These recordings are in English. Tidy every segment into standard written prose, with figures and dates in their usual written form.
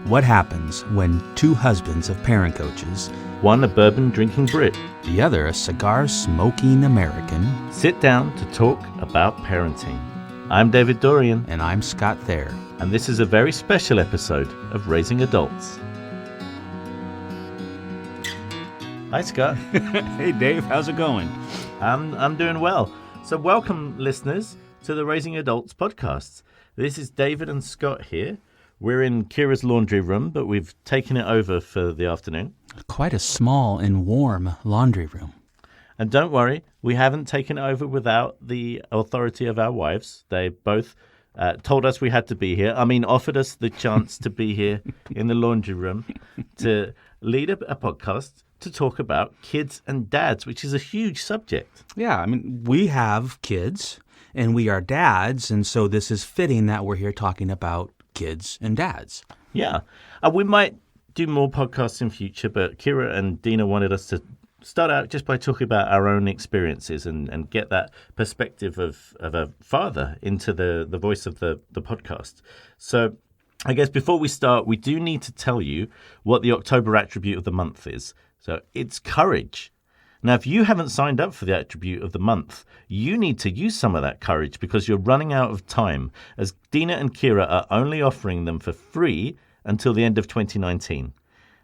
What happens when two husbands of parent coaches, one a bourbon-drinking Brit, the other a cigar-smoking American, sit down to talk about parenting? I'm David Dorian. And I'm Scott Thayer. And this is a very special episode of Raising Adults. Hi, Scott. Hey, Dave. How's it going? I'm doing well. So welcome, listeners, to the Raising Adults podcast. This is David and Scott here. We're in Kira's laundry room, but we've taken it over for the afternoon. Quite a small and warm laundry room. And don't worry, we haven't taken it over without the authority of our wives. They both told us we had to be here. Offered us the chance to be here in the laundry room to lead a podcast to talk about kids and dads, which is a huge subject. Yeah, we have kids and we are dads, and so this is fitting that we're here talking about kids and dads. Yeah. We might do more podcasts in future, but Kira and Deana wanted us to start out just by talking about our own experiences and get that perspective of a father into the voice of the podcast. So I guess before we start, we do need to tell you what the October attribute of the month is. So it's courage. Now, if you haven't signed up for the attribute of the month, you need to use some of that courage because you're running out of time, as Deana and Kira are only offering them for free until the end of 2019.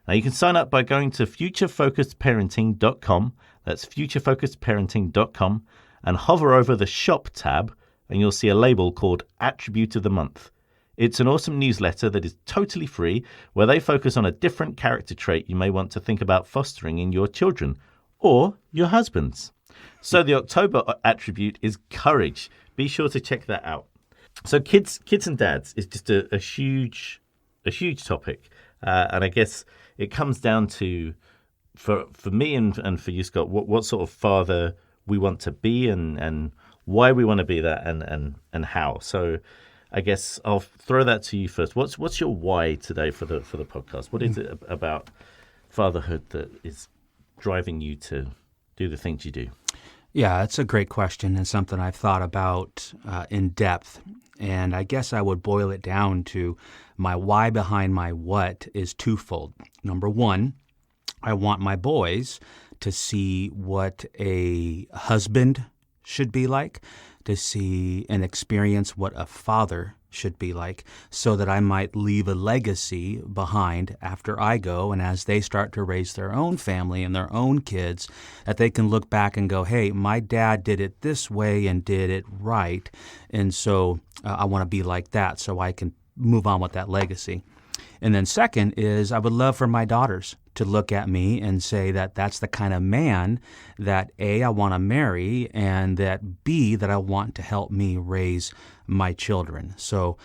Now, you can sign up by going to futurefocusedparenting.com. That's futurefocusedparenting.com, and hover over the shop tab, and you'll see a label called Attribute of the Month. It's an awesome newsletter that is totally free, where they focus on a different character trait you may want to think about fostering in your children or your husbands. So the October attribute is courage. Be sure to check that out. So kids and dads is just a huge topic. And I guess it comes down to, for me and for you, Scott, what sort of father we want to be and why we want to be that and how. So I guess I'll throw that to you first. What's your why today for the podcast? What is it about fatherhood that is driving you to do the things you do? Yeah, it's a great question and something I've thought about in depth. And I guess I would boil it down to my why behind my what is twofold. Number one, I want my boys to see what a husband should be like, to see and experience what a father should be like, so that I might leave a legacy behind after I go, and as they start to raise their own family and their own kids, that they can look back and go, hey, my dad did it this way and did it right, and so I want to be like that so I can move on with that legacy. And then second is I would love for my daughters to look at me and say that that's the kind of man that A, I want to marry, and that B, that I want to help me raise my children. So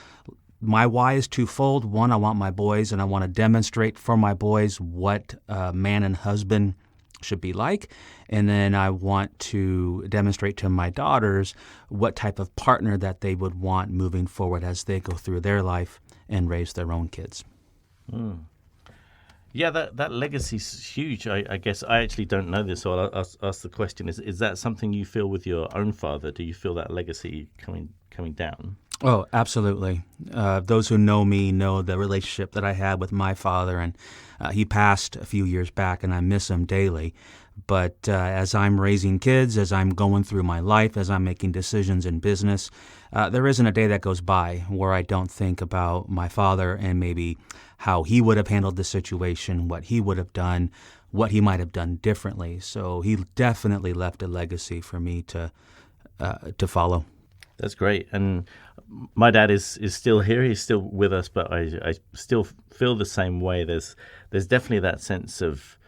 my why is twofold. One, I want my boys, and I want to demonstrate for my boys what a man and husband should be like. And then I want to demonstrate to my daughters what type of partner that they would want moving forward as they go through their life and raise their own kids. Yeah, that legacy's huge. I guess I actually don't know this, so I'll ask the question: Is that something you feel with your own father? Do you feel that legacy coming down? Oh, absolutely. Those who know me know the relationship that I had with my father, and he passed a few years back, and I miss him daily. But as I'm raising kids, as I'm going through my life, as I'm making decisions in business, there isn't a day that goes by where I don't think about my father and maybe how he would have handled the situation, what he would have done, what he might have done differently. So he definitely left a legacy for me to follow. That's great. And my dad is still here. He's still with us, but I still feel the same way. There's definitely that sense of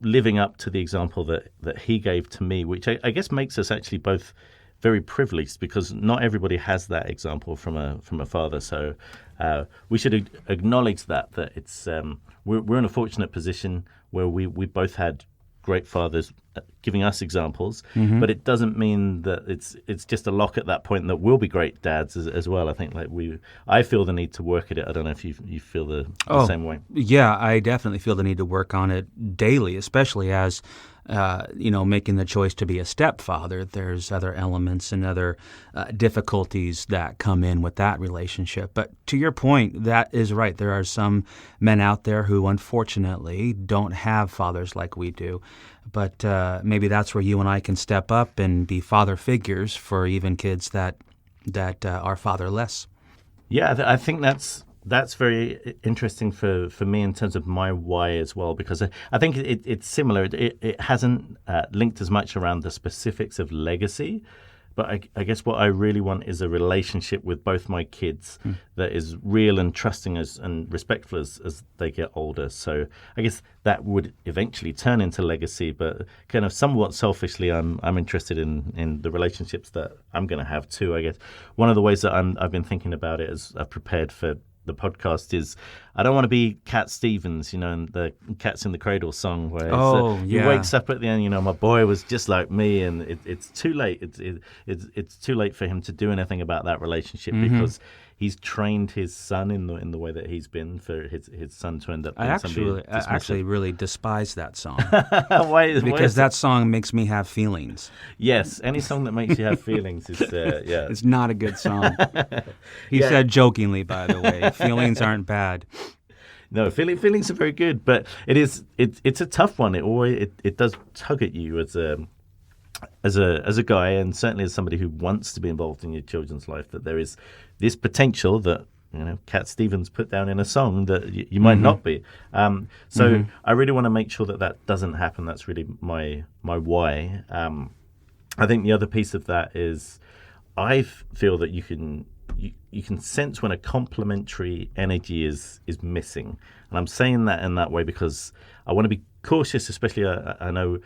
living up to the example that he gave to me, which I guess makes us actually both very privileged, because not everybody has that example from a father. So we should acknowledge that it's we're in a fortunate position where we both had great fathers giving us examples, but it doesn't mean that it's just a lock at that point that we'll be great dads as well. I think I feel the need to work at it. I don't know if you feel the same way. Yeah, I definitely feel the need to work on it daily, especially as making the choice to be a stepfather. There's other elements and other difficulties that come in with that relationship. But to your point, that is right. There are some men out there who unfortunately don't have fathers like we do. But maybe that's where you and I can step up and be father figures for even kids that are fatherless. Yeah, I think that's very interesting for me in terms of my why as well, because I think it's similar. It hasn't linked as much around the specifics of legacy, but I guess what I really want is a relationship with both my kids that is real and trusting and respectful as they get older. So I guess that would eventually turn into legacy, but kind of somewhat selfishly, I'm interested in the relationships that I'm going to have too. I guess one of the ways that I've been thinking about it as I've prepared for the podcast is I don't want to be Cat Stevens, in the Cats in the Cradle song where he wakes up at the end, my boy was just like me, and it's too late. It's too late for him to do anything about that relationship because he's trained his son in the way that he's been for his son to end up being somebody dismissive. I actually really despise that song. Because that song makes me have feelings. Yes, any song that makes you have feelings is It's not a good song. He said jokingly, by the way, feelings aren't bad. No, feelings are very good, but it's a tough one. It does tug at you as a guy, and certainly as somebody who wants to be involved in your children's life, that there is this potential that Cat Stevens put down in a song that you might not be. So I really want to make sure that doesn't happen. That's really my why. I think the other piece of that is I feel that you can sense when a complementary energy is missing. And I'm saying that in that way because I want to be cautious, especially I know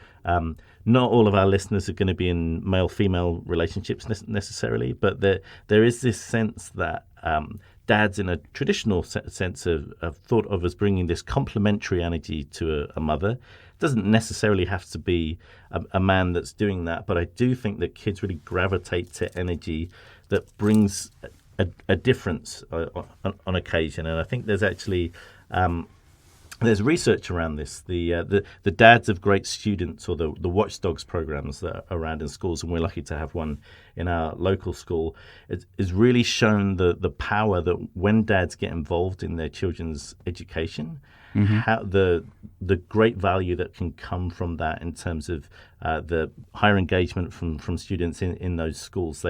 not all of our listeners are going to be in male-female relationships necessarily, but there is this sense that dads in a traditional sense of thought of as bringing this complementary energy to a mother. It doesn't necessarily have to be a man that's doing that, but I do think that kids really gravitate to energy that brings a difference on occasion. And I think there's actually there's research around this. The dads of great students, or the watchdogs programs that are around in schools, and we're lucky to have one in our local school, is really shown the power that when dads get involved in their children's education, how the great value that can come from that in terms of the higher engagement from students in those schools.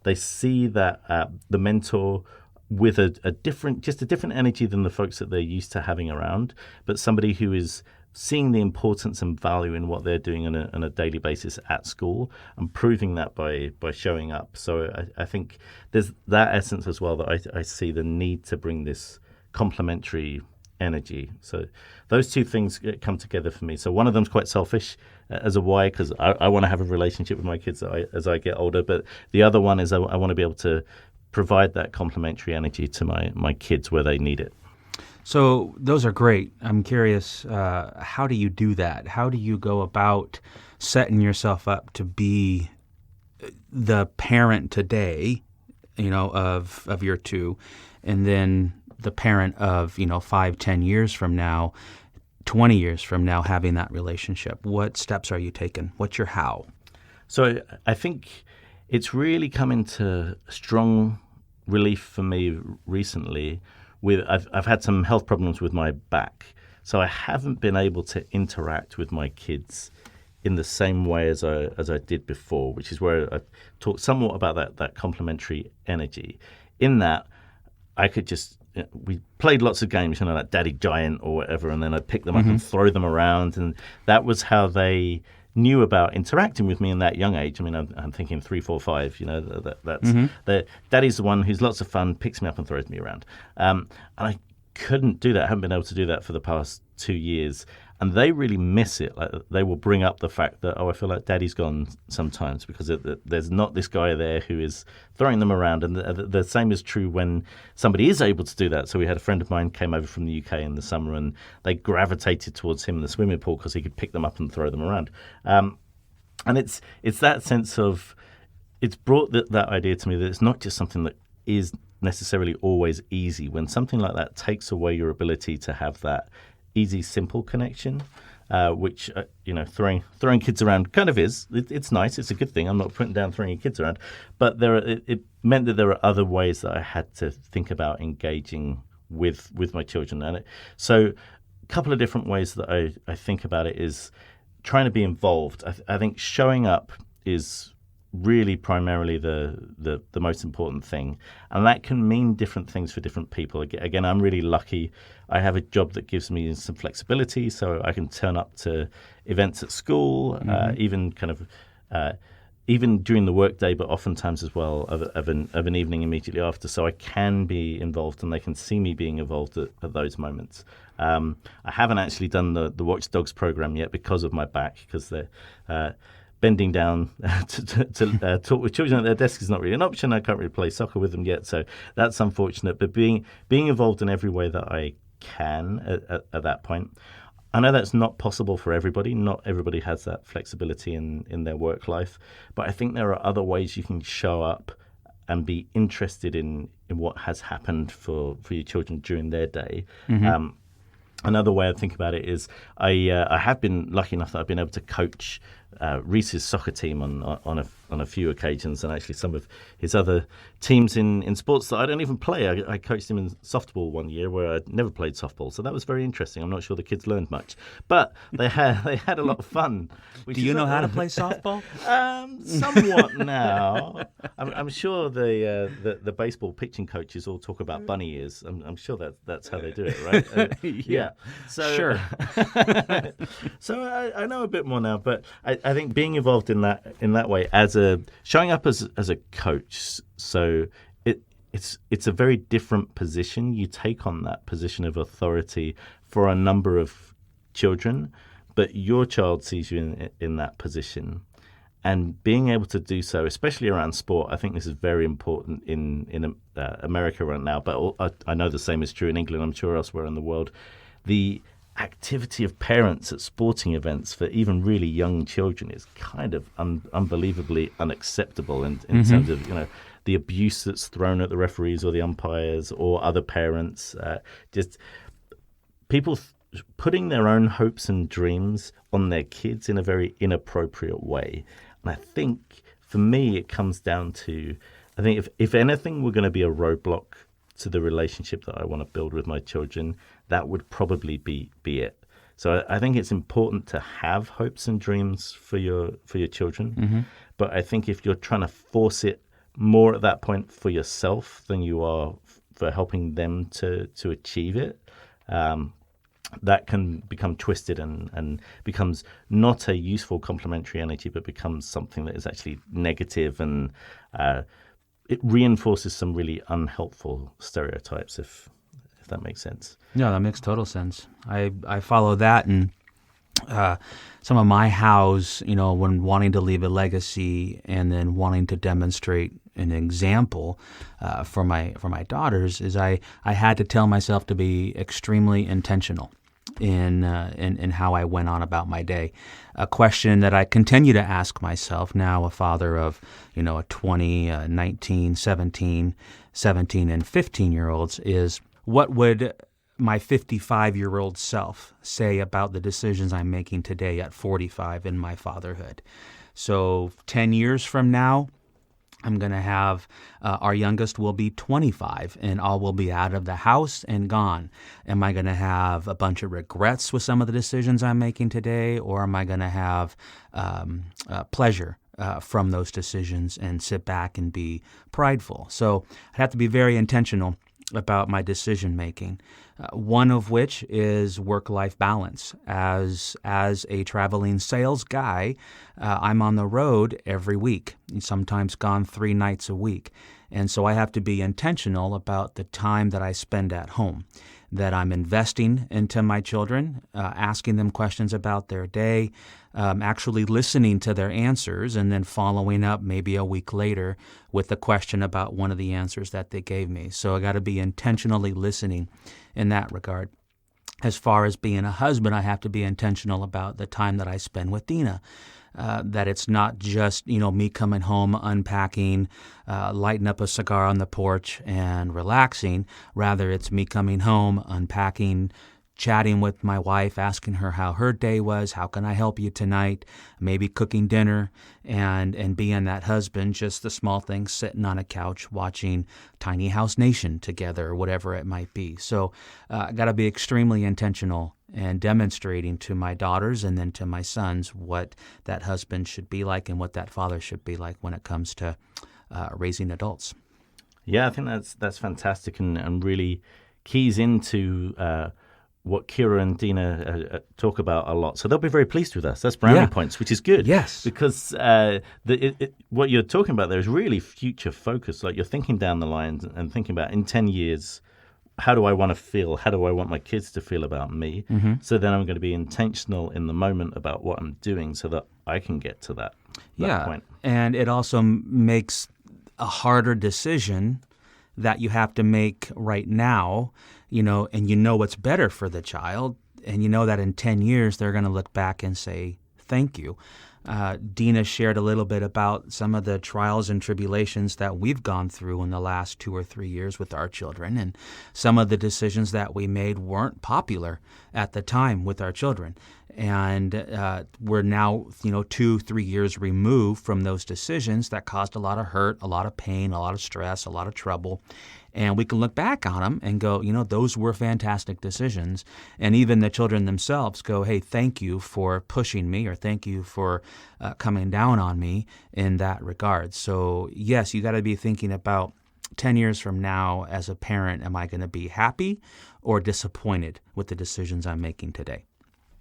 They see that the mentor with a different energy than the folks that they're used to having around, but somebody who is seeing the importance and value in what they're doing on a daily basis at school and proving that by showing up. So I think there's that essence as well that I see the need to bring this complementary energy. So those two things come together for me. So one of them's quite selfish as a why, because I want to have a relationship with my kids as I get older, but the other one is I want to be able to provide that complementary energy to my kids where they need it. So those are great. I'm curious, how do you do that? How do you go about setting yourself up to be the parent today, of your two, and then the parent of, 5-10 years from now, 20 years from now, having that relationship? What steps are you taking? What's your how? So I think it's really come into strong relief for me recently. I've had some health problems with my back, so I haven't been able to interact with my kids in the same way as I did before, which is where I've talked somewhat about that complementary energy. In that, I could just we played lots of games, like Daddy Giant or whatever, and then I'd pick them up and throw them around, and that was how they knew about interacting with me in that young age. I mean, I'm thinking 3, 4, 5. That's Daddy's the one who's lots of fun, picks me up and throws me around. And I couldn't do that. I haven't been able to do that for the past 2 years. And they really miss it. Like, they will bring up the fact that, I feel like Daddy's gone sometimes because there's not this guy there who is throwing them around. And the same is true when somebody is able to do that. So we had a friend of mine came over from the UK in the summer, and they gravitated towards him in the swimming pool because he could pick them up and throw them around. And it's that sense of, it's brought that idea to me that it's not just something that is necessarily always easy. When something like that takes away your ability to have that easy, simple connection, which throwing kids around kind of is. It's nice. It's a good thing. I'm not putting down throwing your kids around, but it meant that there are other ways that I had to think about engaging with my children. And so a couple of different ways that I think about it is trying to be involved. I think showing up is really primarily the most important thing, and that can mean different things for different people. Again, I'm really lucky. I have a job that gives me some flexibility, so I can turn up to events at school, even during the workday, but oftentimes as well of an evening immediately after. So I can be involved, and they can see me being involved at those moments. I haven't actually done the Watch Dogs program yet because of my back, because they're bending down to talk with children at their desk is not really an option. I can't really play soccer with them yet, so that's unfortunate. But being involved in every way that I can at that point. I know that's not possible for everybody. Not everybody has that flexibility in their work life. But I think there are other ways you can show up and be interested in what has happened for your children during their day. Mm-hmm. Another way I think about it is I have been lucky enough that I've been able to coach Reese's soccer team on a few occasions, and actually some of his other teams in sports that I don't even play. I coached him in softball one year where I'd never played softball, so that was very interesting. I'm not sure the kids learned much, but they had a lot of fun. Do you know how to play softball? Somewhat now. I'm sure the baseball pitching coaches all talk about bunny ears. I'm sure that's how they do it, right? Yeah. So, sure. So I know a bit more now, but I think being involved in that way showing up as a coach. So it's a very different position. You take on that position of authority for a number of children, but your child sees you in that position. And being able to do so, especially around sport, I think this is very important in America right now, but I know the same is true in England, I'm sure elsewhere in the world. The activity of parents at sporting events for even really young children is kind of unbelievably unacceptable in mm-hmm. terms of the abuse that's thrown at the referees or the umpires or other parents. Just people putting their own hopes and dreams on their kids in a very inappropriate way. And I think for me it comes down to, I think if anything were going to be a roadblock to the relationship that I want to build with my children, that would probably be it. So I think it's important to have hopes and dreams for your children. Mm-hmm. But I think if you're trying to force it more at that point for yourself than you are for helping them to achieve it, that can become twisted and becomes not a useful complementary energy, but becomes something that is actually negative, and it reinforces some really unhelpful stereotypes, if that makes sense. Yeah, that makes total sense. I follow that, and some of my hows, when wanting to leave a legacy and then wanting to demonstrate an example for my daughters, is I had to tell myself to be extremely intentional in how I went on about my day. A question that I continue to ask myself now, a father of a 20, 19, 17, and 15-year-olds, is what would my 55-year-old self say about the decisions I'm making today at 45 in my fatherhood? So 10 years from now, I'm going to have, our youngest will be 25, and all will be out of the house and gone. Am I going to have a bunch of regrets with some of the decisions I'm making today, or am I going to have pleasure from those decisions and sit back and be prideful? So I have to be very intentional about my decision making. One of which is work-life balance. As a traveling sales guy, I'm on the road every week, sometimes gone 3 nights a week. And so I have to be intentional about the time that I spend at home, that I'm investing into my children, asking them questions about their day, actually listening to their answers, and then following up maybe a week later with a question about one of the answers that they gave me. So I got to be intentionally listening in that regard. As far as being a husband, I have to be intentional about the time that I spend with Deana. That it's not just, me coming home, unpacking, lighting up a cigar on the porch and relaxing. Rather, it's me coming home, unpacking, chatting with my wife, asking her how her day was, how can I help you tonight, maybe cooking dinner, and being that husband, just the small things, sitting on a couch watching Tiny House Nation together or whatever it might be. So I got to be extremely intentional and demonstrating to my daughters and then to my sons what that husband should be like and what that father should be like when it comes to raising adults. Yeah, I think that's fantastic and really keys into what Kira and Deana talk about a lot. So they'll be very pleased with us. That's brownie points, which is good. Yes. Because what you're talking about there is really future focus. Like you're thinking down the line and thinking about in 10 years, how do I want to feel? How do I want my kids to feel about me? Mm-hmm. So then I'm going to be intentional in the moment about what I'm doing so that I can get to that point. And it also makes a harder decision that you have to make right now, and you know what's better for the child, and you know that in 10 years they're going to look back and say, thank you. Deana shared a little bit about some of the trials and tribulations that we've gone through in the last 2 or 3 years with our children, and some of the decisions that we made weren't popular at the time with our children. And we're now, 2-3 years removed from those decisions that caused a lot of hurt, a lot of pain, a lot of stress, a lot of trouble. And we can look back on them and go, those were fantastic decisions. And even the children themselves go, hey, thank you for pushing me, or thank you for coming down on me in that regard. So yes, you got to be thinking about 10 years from now as a parent, am I going to be happy or disappointed with the decisions I'm making today?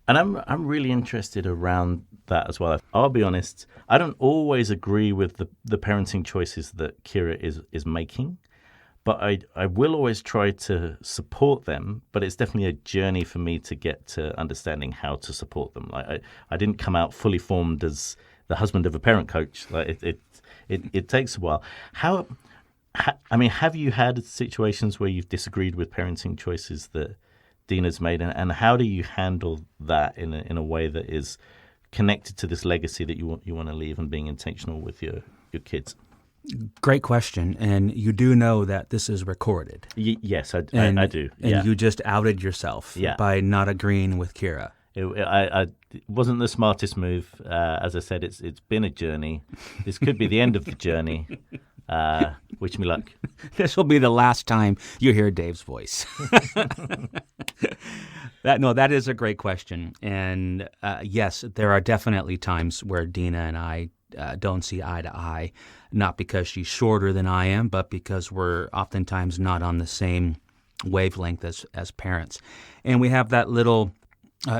And I'm really interested around that as well. I'll be honest, I don't always agree with the parenting choices that Kira is making. But I will always try to support them, but it's definitely a journey for me to get to understanding how to support them. Like I didn't come out fully formed as the husband of a parent coach. Like it takes a while. Have you had situations where you've disagreed with parenting choices that Deana's made, and how do you handle that in a way that is connected to this legacy that you want to leave and being intentional with your kids? Great question, and you do know that this is recorded. Yes, I do. And you just outed yourself by not agreeing with Kira. It wasn't the smartest move. As I said, it's been a journey. This could be the end of the journey. Wish me luck. This will be the last time you hear Dave's voice. That is a great question, and yes, there are definitely times where Deana and I don't see eye to eye, not because she's shorter than I am, but because we're oftentimes not on the same wavelength as parents. And we have that little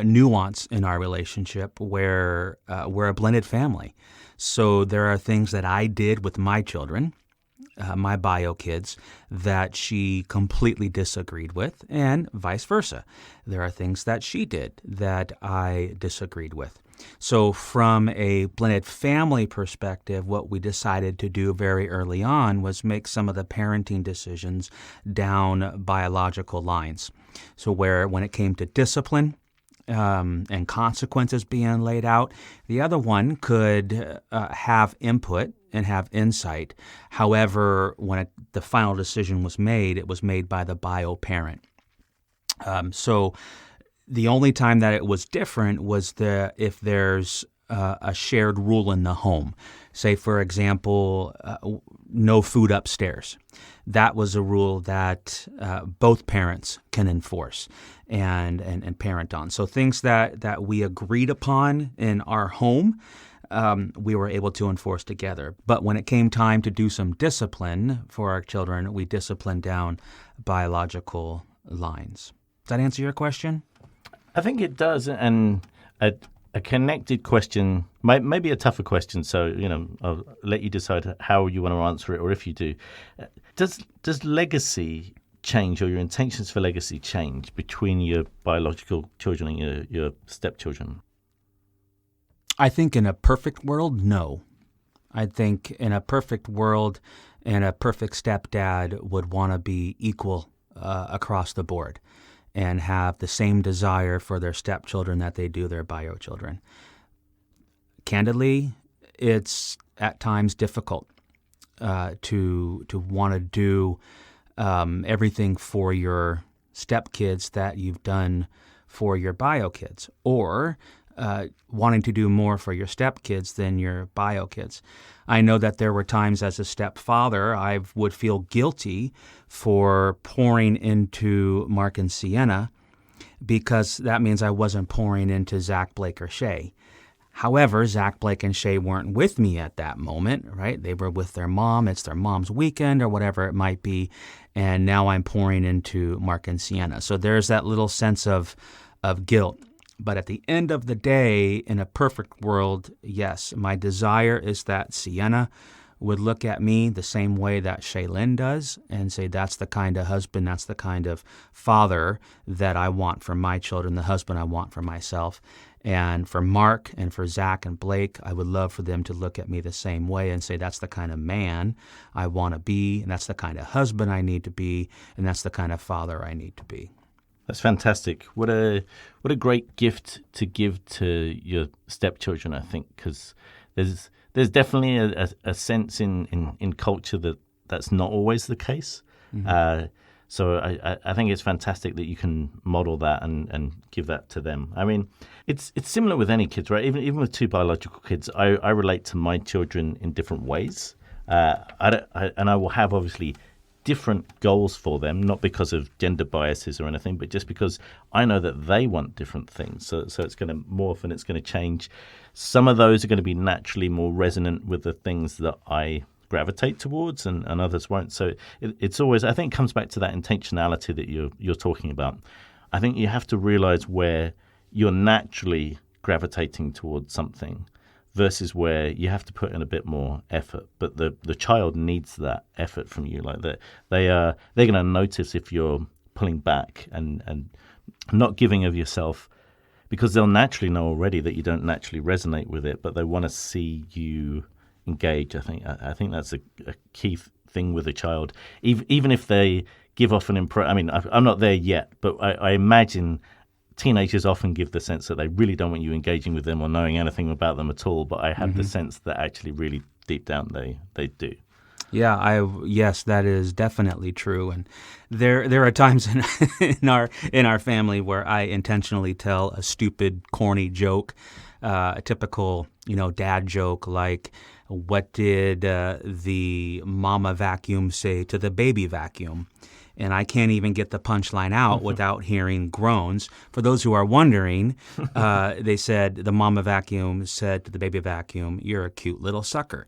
nuance in our relationship where we're a blended family. So there are things that I did with my children, my bio kids, that she completely disagreed with, and vice versa. There are things that she did that I disagreed with. So from a blended family perspective, what we decided to do very early on was make some of the parenting decisions down biological lines. So when it came to discipline and consequences being laid out, the other one could have input and have insight. However, when the final decision was made, it was made by the bio parent. So the only time that it was different was if there's a shared rule in the home. Say, for example, no food upstairs. That was a rule that both parents can enforce and parent on. So things that we agreed upon in our home, we were able to enforce together. But when it came time to do some discipline for our children, we disciplined down biological lines. Does that answer your question? I think it does, and a connected question, maybe a tougher question. So I'll let you decide how you want to answer it, or if you do. Does legacy change, or your intentions for legacy change between your biological children and your stepchildren? I think in a perfect world, no. I think in a perfect world, and a perfect stepdad would want to be equal across the board, and have the same desire for their stepchildren that they do their bio children. Candidly, it's at times difficult to want to do everything for your stepkids that you've done for your bio kids, or wanting to do more for your stepkids than your bio kids. I know that there were times as a stepfather I would feel guilty for pouring into Mark and Sienna because that means I wasn't pouring into Zach, Blake, or Shay. However, Zach, Blake, and Shay weren't with me at that moment, right? They were with their mom. It's their mom's weekend or whatever it might be. And now I'm pouring into Mark and Sienna. So there's that little sense of guilt. But at the end of the day, in a perfect world, yes, my desire is that Sienna would look at me the same way that Shaylin does and say, that's the kind of husband, that's the kind of father that I want for my children, the husband I want for myself. And for Mark and for Zach and Blake, I would love for them to look at me the same way and say, that's the kind of man I want to be, and that's the kind of husband I need to be, and that's the kind of father I need to be. That's fantastic. What a great gift to give to your stepchildren, I think, because there's definitely a sense in culture that's not always the case. Mm-hmm. So I think it's fantastic that you can model that and give that to them. I mean, it's similar with any kids, right? Even with two biological kids, I relate to my children in different ways. And I will have obviously different goals for them, not because of gender biases or anything, but just because I know that they want different things. So it's going to morph and it's going to change. Some of those are going to be naturally more resonant with the things that I gravitate towards, and others won't. So it's always, I think it comes back to that intentionality that you're talking about. I think you have to realize where you're naturally gravitating towards something versus where you have to put in a bit more effort. But the child needs that effort from you. Like that, they're going to notice if you're pulling back and not giving of yourself, because they'll naturally know already that you don't naturally resonate with it, but they want to see you engage. I think that's a key thing with a child. Even if they give off an impression, I mean, I'm not there yet, but I imagine teenagers often give the sense that they really don't want you engaging with them or knowing anything about them at all. But I have the sense that actually really deep down they do. Yeah, yes, that is definitely true. And there are times in our family where I intentionally tell a stupid, corny joke, a typical, dad joke like, what did the mama vacuum say to the baby vacuum? And I can't even get the punchline out without hearing groans. For those who are wondering, they said the mama vacuum said to the baby vacuum, "You're a cute little sucker."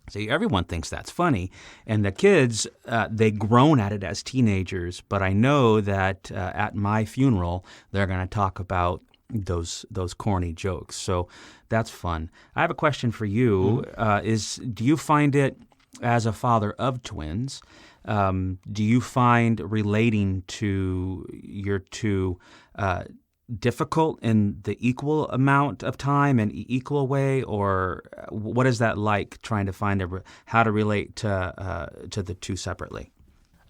So everyone thinks that's funny. And the kids, they groan at it as teenagers. But I know that at my funeral, they're going to talk about those corny jokes. So that's fun. I have a question for you. Do you find it, as a father of twins, do you find relating to your two difficult in the equal amount of time and equal way, or what is that like, trying to find how to relate to the two separately?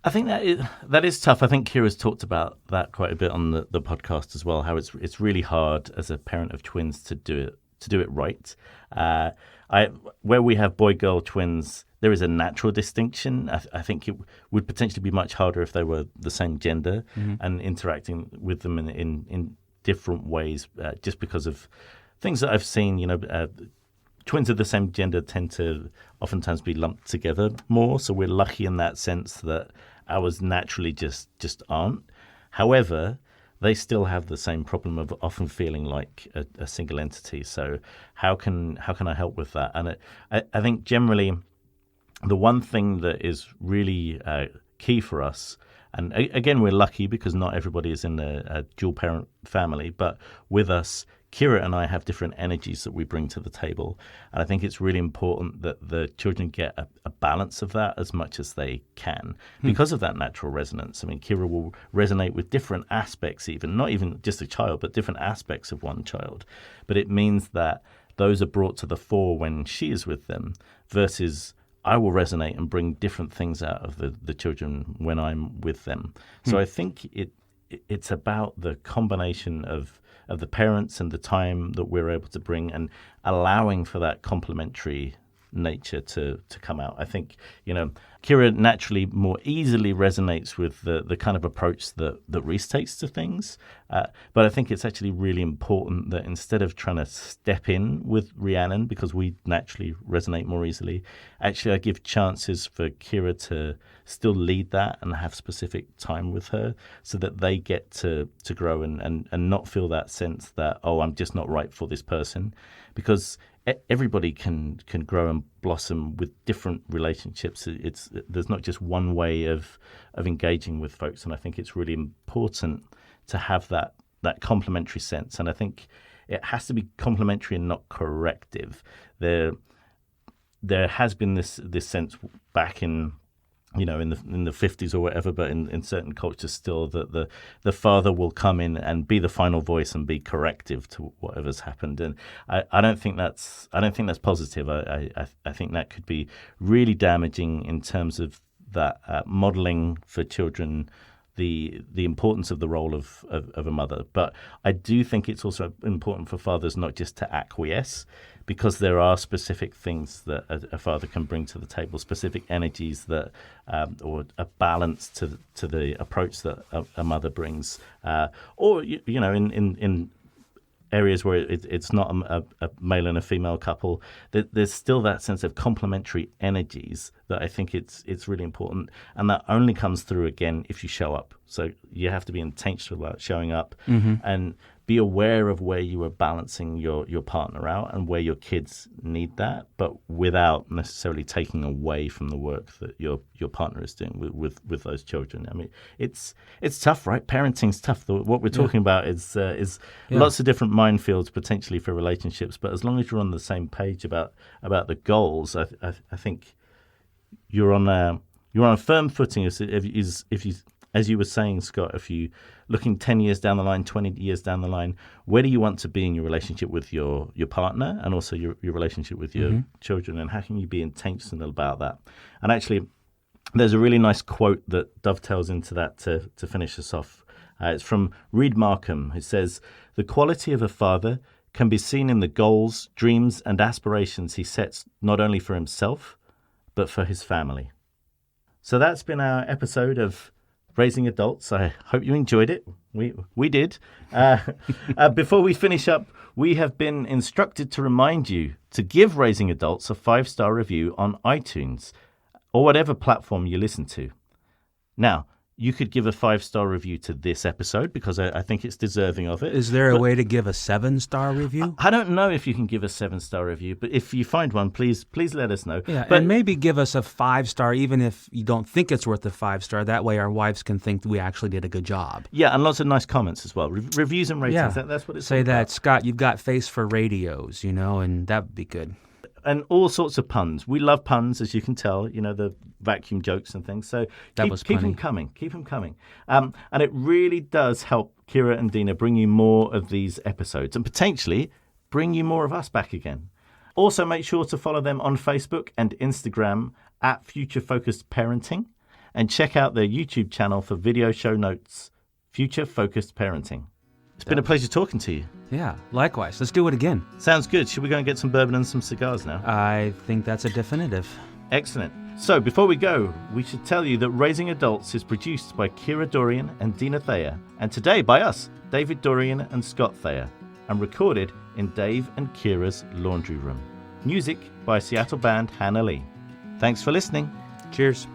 I think that is tough. I think Kira's talked about that quite a bit on the podcast as well. How it's really hard as a parent of twins to do it right. Where we have boy-girl twins, there is a natural distinction. I think it would potentially be much harder if they were the same gender and interacting with them in different ways, just because of things that I've seen. Twins of the same gender tend to oftentimes be lumped together more, so we're lucky in that sense that ours naturally just aren't. However, they still have the same problem of often feeling like a single entity. So how can I help with that? And I think generally the one thing that is really key for us, and again, we're lucky because not everybody is in a dual parent family, but with us, Kira and I have different energies that we bring to the table. And I think it's really important that the children get a balance of that as much as they can because of that natural resonance. I mean, Kira will resonate with different aspects, not even just a child, but different aspects of one child. But it means that those are brought to the fore when she is with them versus I will resonate and bring different things out of the children when I'm with them. So I think it's about the combination of the parents and the time that we're able to bring and allowing for that complementary nature to come out. I think, Kira naturally more easily resonates with the kind of approach that Reese takes to things. But I think it's actually really important that instead of trying to step in with Rhiannon, because we naturally resonate more easily, actually I give chances for Kira to still lead that and have specific time with her so that they get to grow and not feel that sense that, oh, I'm just not right for this person. Because everybody can grow and blossom with different relationships. There's not just one way of engaging with folks, and I think it's really important to have that complementary sense. And I think it has to be complementary and not corrective. There has been this sense back in in the 50s or whatever, but in certain cultures still, that the father will come in and be the final voice and be corrective to whatever's happened. And I don't think that's positive. I think that could be really damaging in terms of that modeling for children the importance of the role of a mother. But I do think it's also important for fathers not just to acquiesce, because there are specific things that a father can bring to the table, specific energies that, or a balance to the approach that a mother brings, or in areas where it's not a male and a female couple, there's still that sense of complementary energies that I think it's really important, and that only comes through again if you show up. So you have to be intentional about showing up, and be aware of where you are balancing your partner out and where your kids need that, but without necessarily taking away from the work that your partner is doing with those children. I mean, it's tough, right? Parenting's tough. What we're talking about is lots of different minefields potentially for relationships, but as long as you're on the same page about the goals, I think you're on a firm footing. If you, as you were saying, Scott, if you looking 10 years down the line, 20 years down the line, where do you want to be in your relationship with your partner, and also your relationship with your children, and how can you be intentional about that? And actually, there's a really nice quote that dovetails into that to finish us off. It's from Reed Markham, who says, "The quality of a father can be seen in the goals, dreams, and aspirations he sets not only for himself, but for his family." So that's been our episode of Raising Adults. I hope you enjoyed it. We did. Before we finish up, we have been instructed to remind you to give Raising Adults a 5-star review on iTunes or whatever platform you listen to. Now, you could give a 5-star review to this episode because I think it's deserving of it. Is there a way to give a 7-star review? I don't know if you can give a 7-star review, but if you find one, please let us know. Yeah, but and maybe give us a 5-star, even if you don't think it's worth a 5-star. That way our wives can think we actually did a good job. Yeah, and lots of nice comments as well. Reviews and ratings, that's what it's Say all that, about. Scott, you've got face for radios, and that would be good. And all sorts of puns. We love puns, as you can tell, the vacuum jokes and things. So keep them coming. Keep them coming. And it really does help Kira and Deana bring you more of these episodes and potentially bring you more of us back again. Also, make sure to follow them on Facebook and Instagram at Future Focused Parenting, and check out their YouTube channel for video show notes, Future Focused Parenting. It's been a pleasure talking to you. Yeah, likewise. Let's do it again. Sounds good. Should we go and get some bourbon and some cigars now? I think that's a definitive. Excellent. So before we go, we should tell you that Raising Adults is produced by Kira Dorian and Deana Thayer, and today by us, David Dorian and Scott Thayer, and recorded in Dave and Kira's laundry room. Music by Seattle band Hannah Lee. Thanks for listening. Cheers.